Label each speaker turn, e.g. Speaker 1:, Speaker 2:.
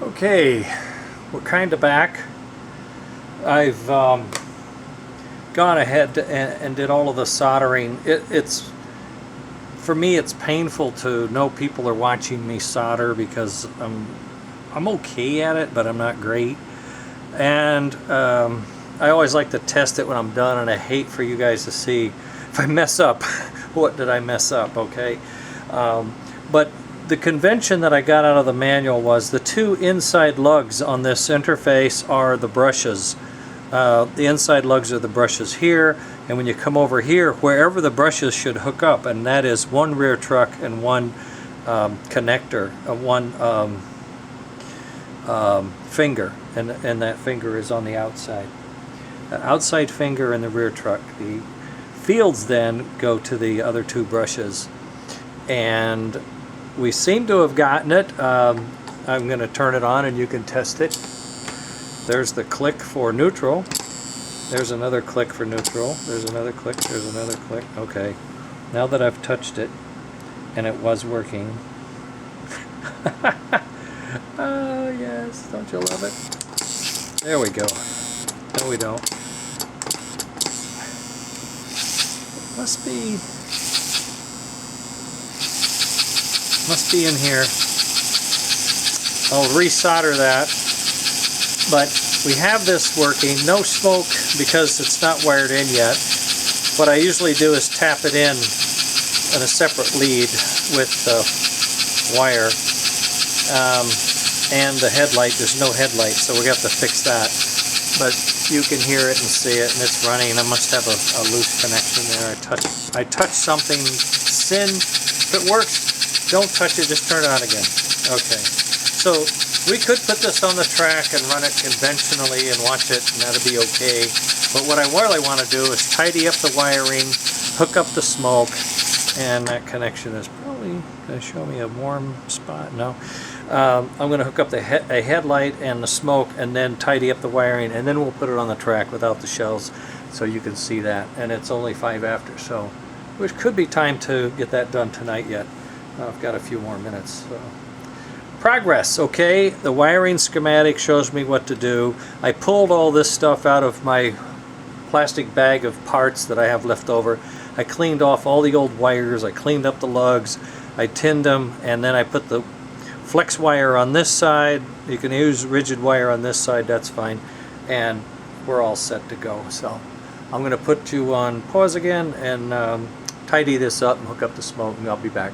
Speaker 1: Okay, we're kind of back. I've gone ahead and did all of the soldering. It's for me, it's painful to know people are watching me solder because I'm okay at it, but I'm not great. And I always like to test it when I'm done, and I hate for you guys to see if I mess up. What did I mess up? Okay, but the convention that I got out of the manual was the two inside lugs on this interface are the brushes. The inside lugs are the brushes here, and when you come over here, wherever the brushes should hook up, and that is one rear truck and one connector, one finger, and that finger is on the outside. The outside finger in the rear truck. The fields then go to the other two brushes, and we seem to have gotten it. I'm going to turn it on and you can test it. There's the click for neutral. There's another click for neutral. There's another click. There's another click. Okay. Now that I've touched it and it was working. Oh yes, don't you love it? There we go. No, we don't. Must be in here. I'll resolder that. But we have this working. No smoke because it's not wired in yet. What I usually do is tap it in a separate lead with the wire. And the headlight, there's no headlight, so we have to fix that. But you can hear it and see it, and it's running. I must have a loose connection there. I touched something. Sin. If it works, don't touch it. Just turn it on again. Okay. So we could put this on the track and run it conventionally and watch it, and that'll be okay. But what I really want to do is tidy up the wiring, hook up the smoke, and that connection is probably going to show me a warm spot. No. I'm going to hook up a headlight and the smoke, and then tidy up the wiring, and then we'll put it on the track without the shells so you can see that. And it's only 5 after, so which could be time to get that done tonight yet. I've got a few more minutes. So. Progress, okay. The wiring schematic shows me what to do. I pulled all this stuff out of my plastic bag of parts that I have left over. I cleaned off all the old wires. I cleaned up the lugs. I tinned them, and then I put the flex wire on this side. You can use rigid wire on this side, that's fine, and we're all set to go. So I'm going to put you on pause again and tidy this up and hook up the smoke, and I'll be back.